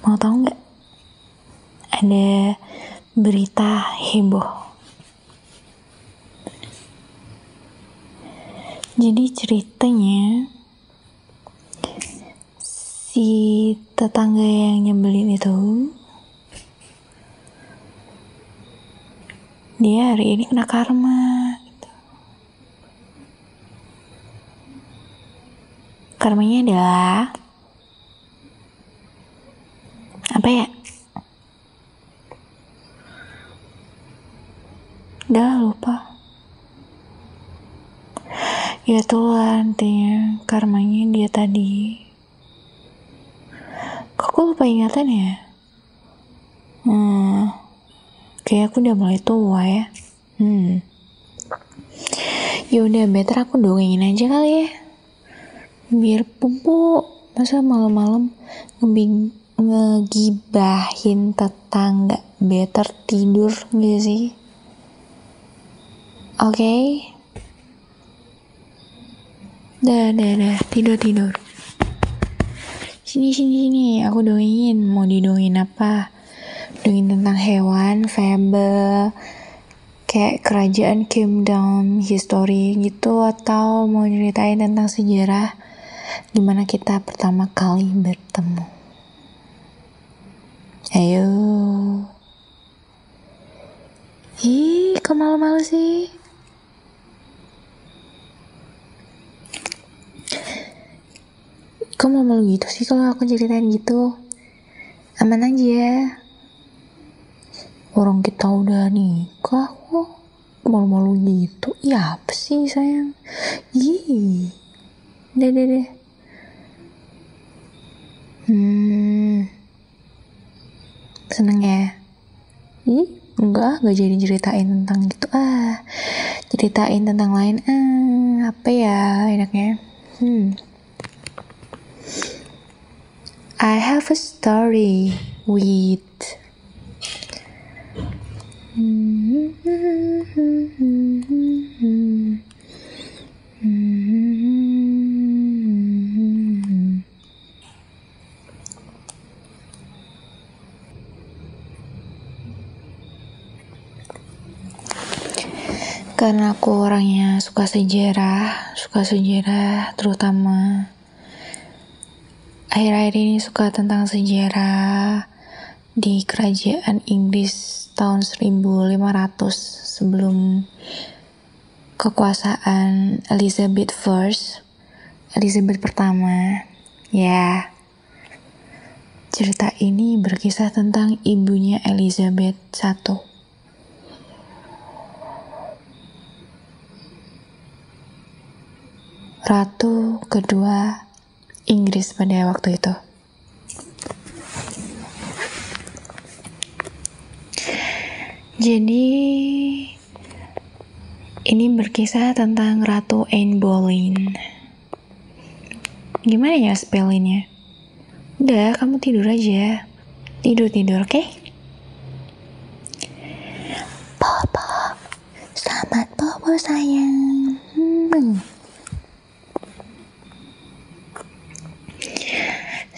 Mau tahu nggak? Ada berita heboh. Jadi ceritanya si tetangga yang nyebelin itu, dia hari ini kena karma gitu. Karmanya adalah apa ya? Udah lupa. Ya itulah intinya, karmanya dia tadi. Kok gue lupa ingatan ya? Kayak aku udah mulai tua ya. Ya udah, better aku dongengin aja kali ya. Biar pupuk. Masa malam-malam ngegibahin tetangga. Better tidur gak sih? Oke. Dah, tidur. Sini, aku dongengin. Mau didongengin apa? Dongengin tentang hewan, fable, kayak kerajaan kingdom, history gitu, atau mau ceritain tentang sejarah gimana kita pertama kali bertemu. Ayo. Kok malu-malu sih? Kok malu-malu gitu sih kalau aku ceritain gitu? Aman aja. Orang kita udah nikah kok malu-malu gitu. Ya apa sih sayang? Deh. Seneng ya? Enggak jadi ceritain tentang gitu. Ceritain tentang lain. Apa ya enaknya? I have a story with karena aku orangnya suka sejarah terutama akhir-akhir ini suka tentang sejarah di kerajaan Inggris tahun 1500 sebelum kekuasaan Elizabeth pertama. Ya, cerita ini berkisah tentang ibunya Elizabeth I. Ratu kedua Inggris pada waktu itu. Jadi ini berkisah tentang Ratu Anne Boleyn. Gimana ya spellingnya? Udah, kamu tidur aja. Tidur, oke? Bobo. Selamat bobo sayang.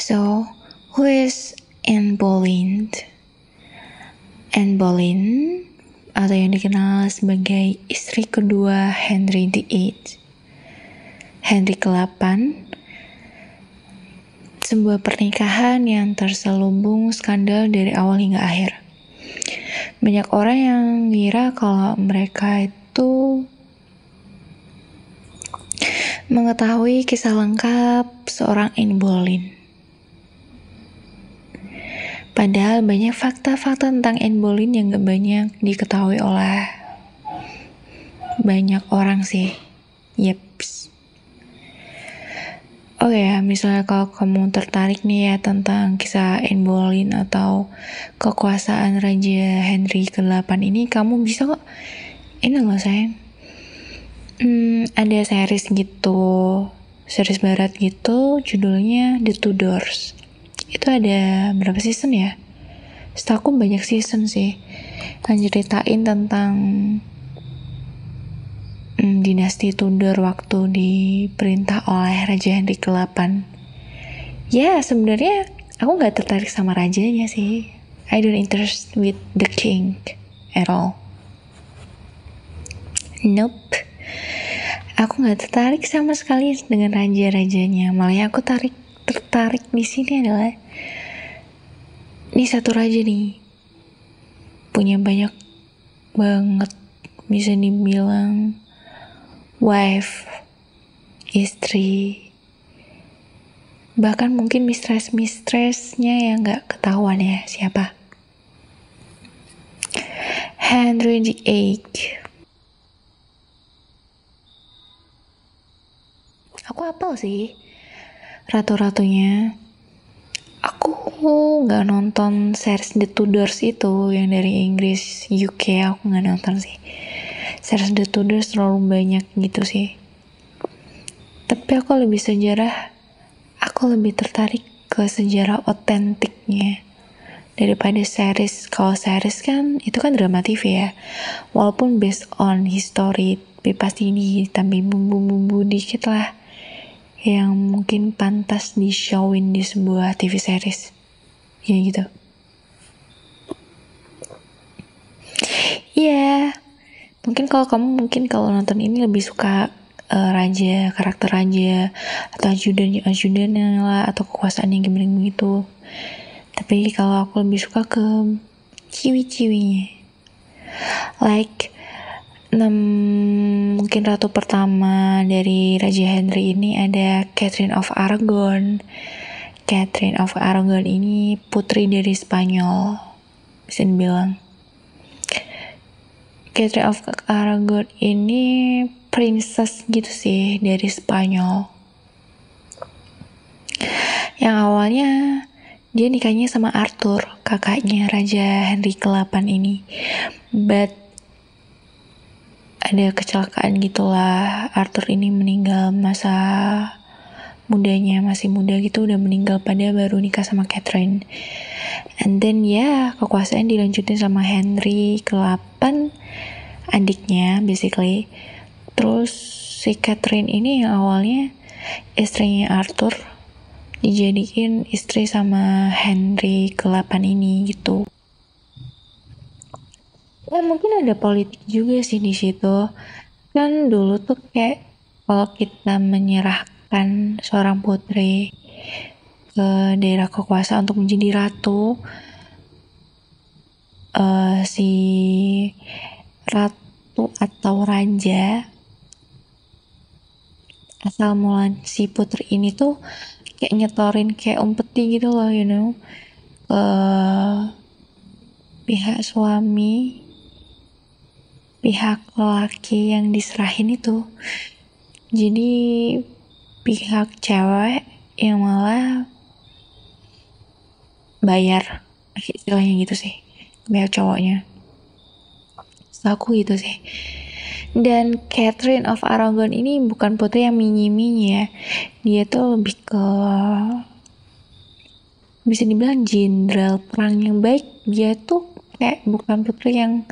So, who is Anne Boleyn? Anne Boleyn, atau yang dikenal sebagai istri kedua Henry VIII, Henry ke-8, sebuah pernikahan yang terselubung skandal dari awal hingga akhir. Banyak orang yang ngira kalau mereka itu mengetahui kisah lengkap seorang Anne Boleyn. Padahal banyak fakta-fakta tentang Anne Boleyn yang gak banyak diketahui oleh banyak orang sih. Yeps. Oh ya, misalnya kalau kamu tertarik nih ya tentang kisah Anne Boleyn atau kekuasaan Raja Henry ke-8 ini, kamu bisa kok. Ini loh sayang. Ada series barat gitu, judulnya The Tudors. Itu ada berapa season ya? Setahu banyak season sih. Ceritain tentang dinasti Tudor waktu diperintah oleh Raja Henry ke-8. Ya, sebenarnya Aku nggak tertarik sama rajanya sih. I don't interest with the king at all. Nope. Aku nggak tertarik sama sekali dengan raja-rajanya. Malah aku tertarik di sini adalah ini satu raja nih punya banyak banget, bisa dibilang wife, istri, bahkan mungkin mistress-mistressnya yang nggak ketahuan ya siapa. Henry VIII. Aku apal sih ratu-ratunya. Aku nggak nonton series The Tudors itu yang dari Inggris, UK. Aku nggak nonton sih. Series The Tudors terlalu banyak gitu sih. Tapi aku lebih tertarik ke sejarah otentiknya daripada series. Kalau series kan itu kan drama TV ya, walaupun based on history, tapi pasti ditambahin bumbu-bumbu dikit lah yang mungkin pantas di-showin di sebuah TV series ya gitu. Iya, mungkin kalau nonton ini lebih suka raja, karakter raja atau ajudannya lah, atau kekuasaannya gimana gitu. Tapi kalau aku lebih suka ke ciwi-ciwinya, like mungkin ratu pertama dari Raja Henry ini ada Catherine of Aragon. Catherine of Aragon ini putri dari Spanyol, bisa dibilang. Catherine of Aragon ini princess gitu sih dari Spanyol. Yang awalnya dia nikahnya sama Arthur, kakaknya Raja Henry ke-8 ini. But ada kecelakaan gitulah, Arthur ini meninggal masa mudanya, masih muda gitu udah meninggal, pada baru nikah sama Catherine. And then kekuasaan dilanjutin sama Henry ke-8, adiknya basically. Terus si Catherine ini yang awalnya istrinya Arthur dijadiin istri sama Henry ke-8 ini gitu. Mungkin ada politik juga sih di situ. Kan dulu tuh kayak kalau kita menyerahkan seorang putri ke daerah kekuasaan untuk menjadi ratu, si ratu atau raja asal mula si putri ini tuh kayak nyetorin kayak umpeti gitu loh, pihak suami, pihak laki yang diserahin itu. Jadi pihak cewek yang malah bayar, istilahnya gitu sih, pihak cowoknya. Aku gitu sih. Dan Catherine of Aragon ini bukan putri yang minyi-minyi ya. Dia tuh lebih ke, bisa dibilang jenderal perang yang baik. Dia tuh kayak bukan putri yang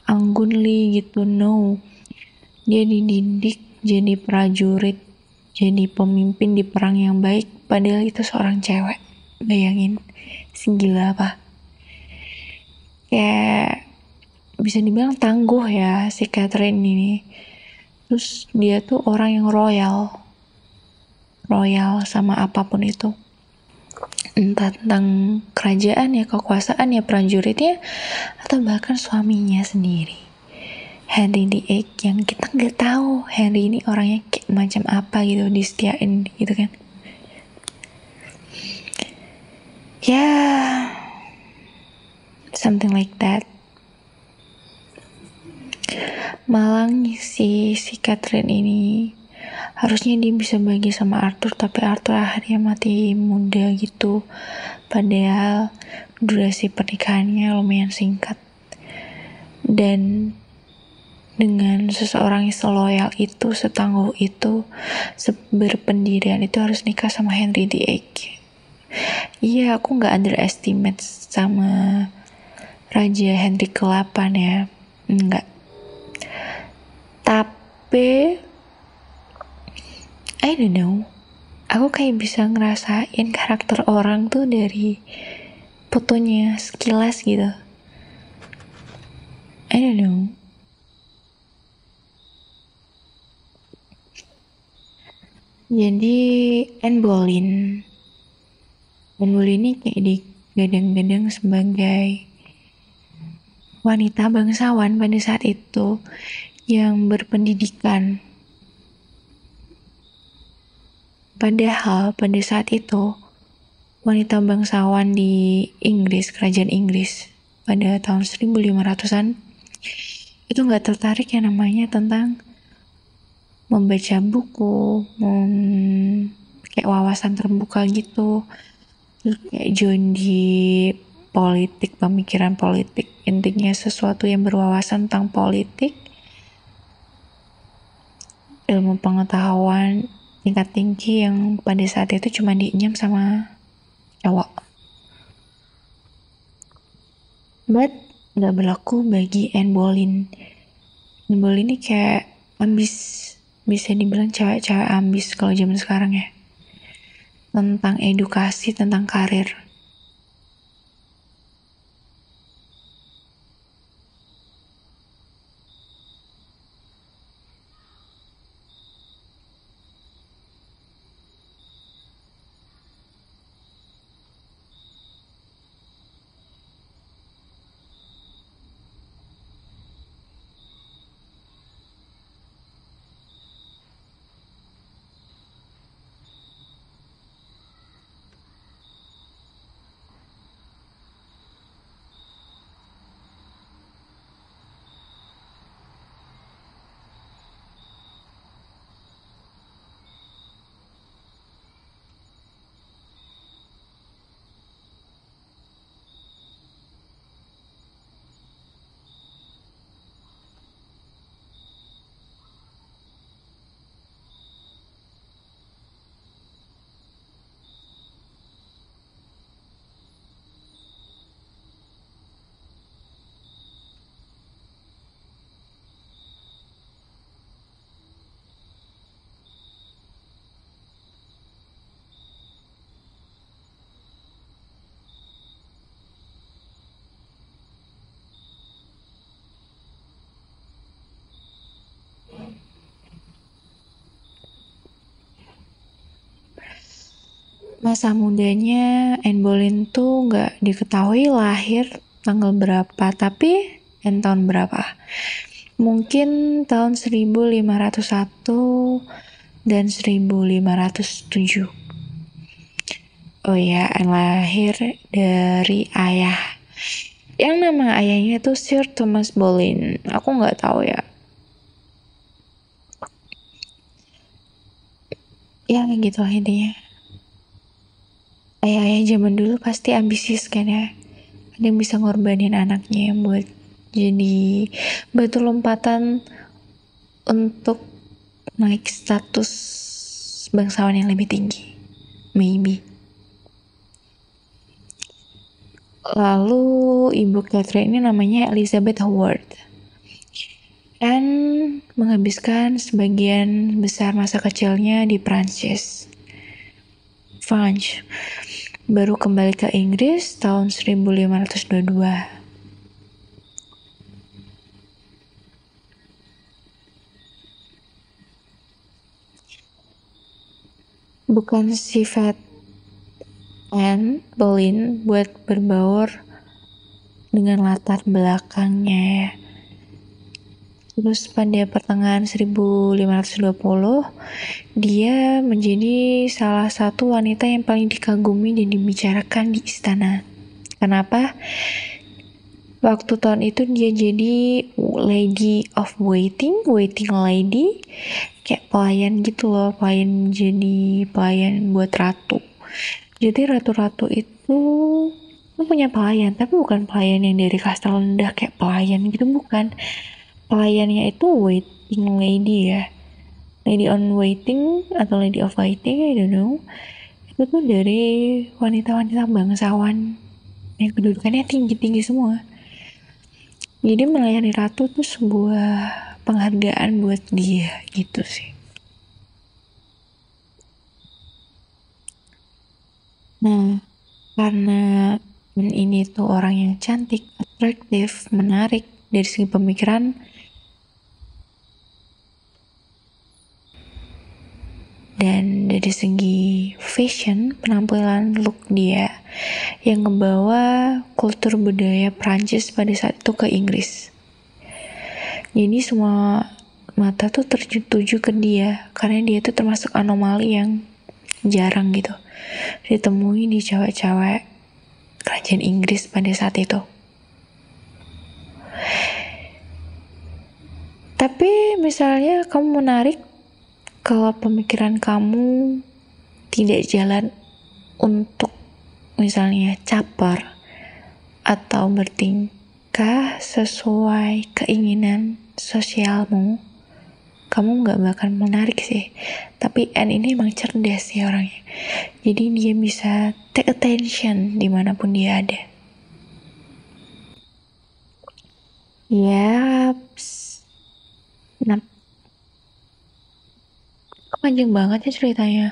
anggunli gitu, no. Dia dididik jadi prajurit, jadi pemimpin di perang yang baik, padahal itu seorang cewek. Bayangin, segila apa. Kayak bisa dibilang tangguh ya si Catherine ini. Terus dia tuh orang yang royal sama apapun itu, entah tentang kerajaan ya, kekuasaan ya, prajuritnya, atau bahkan suaminya sendiri, Henry VIII, yang kita nggak tahu Henry ini orangnya kayak macam apa gitu, disetiain gitu kan ya, something like that. Malang si Catherine ini harusnya dia bisa bagi sama Arthur, tapi Arthur akhirnya mati muda gitu, padahal durasi pernikahannya lumayan singkat. Dan dengan seseorang yang seloyal itu, setangguh itu, berpendirian itu, harus nikah sama Henry VIII. Iya, aku gak underestimate sama Raja Henry ke-8 ya, enggak. Tapi I don't know, aku kayak bisa ngerasain karakter orang tuh dari fotonya sekilas gitu. I don't know. Jadi Anne Boleyn ini kayak digadang-gadang sebagai wanita bangsawan pada saat itu yang berpendidikan. Padahal pada saat itu wanita bangsawan di Inggris, kerajaan Inggris pada tahun 1500-an itu gak tertarik yang namanya tentang membaca buku, kayak wawasan terbuka gitu, kayak join di politik, pemikiran politik. Intinya sesuatu yang berwawasan tentang politik, ilmu pengetahuan tingkat tinggi yang pada saat itu cuma diinyam sama cowok. But gak berlaku bagi Anne Boleyn. Anne Boleyn ini kayak ambis, bisa dibilang cewek-cewek ambis kalau zaman sekarang ya, tentang edukasi, tentang karir. Masa mudanya Anne Boleyn tuh gak diketahui lahir tanggal berapa, tapi tahun berapa. Mungkin tahun 1501 dan 1507. Oh ya, lahir dari ayah yang nama ayahnya tuh Sir Thomas Boleyn. Aku gak tahu ya. Ya gitu lah intinya. Ayah-ayah zaman dulu pasti ambisius kan ya. Ada yang bisa ngorbanin anaknya buat jadi batu lompatan untuk naik status bangsawan yang lebih tinggi. Maybe. Lalu ibu Catherine ini namanya Elizabeth Howard. Dan menghabiskan sebagian besar masa kecilnya di Prancis. Baru kembali ke Inggris tahun 1522. Bukan sifat Anne Boleyn buat berbaur dengan latar belakangnya ya. Terus pada pertengahan 1520, dia menjadi salah satu wanita yang paling dikagumi dan dibicarakan di istana. Kenapa? Waktu tahun itu dia jadi lady of waiting lady, kayak pelayan gitu loh, jadi pelayan buat ratu. Jadi ratu-ratu itu punya pelayan, tapi bukan pelayan yang dari kasta rendah kayak pelayan gitu, bukan. Pelayannya itu waiting lady ya, lady on waiting atau lady of waiting, I don't know. Itu tuh dari wanita-wanita bangsawan yang kedudukannya tinggi-tinggi semua. Jadi melayani ratu tuh sebuah penghargaan buat dia gitu sih. Nah, karena ini tuh orang yang cantik, atraktif, menarik dari segi pemikiran, dan dari segi fashion, penampilan, look dia yang ngebawa kultur budaya Prancis pada saat itu ke Inggris. Jadi semua mata tuh tertuju ke dia karena dia tuh termasuk anomali yang jarang gitu ditemui di cewek-cewek kerajaan Inggris pada saat itu. Tapi misalnya kamu menarik kalau pemikiran kamu tidak jalan untuk misalnya caper atau bertingkah sesuai keinginan sosialmu, kamu gak bakal menarik sih. Tapi Anne ini emang cerdas sih orangnya, jadi dia bisa take attention dimanapun dia ada. Yaps. Nah, panjang banget ya ceritanya,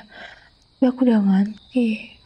tapi aku udah ngantuk.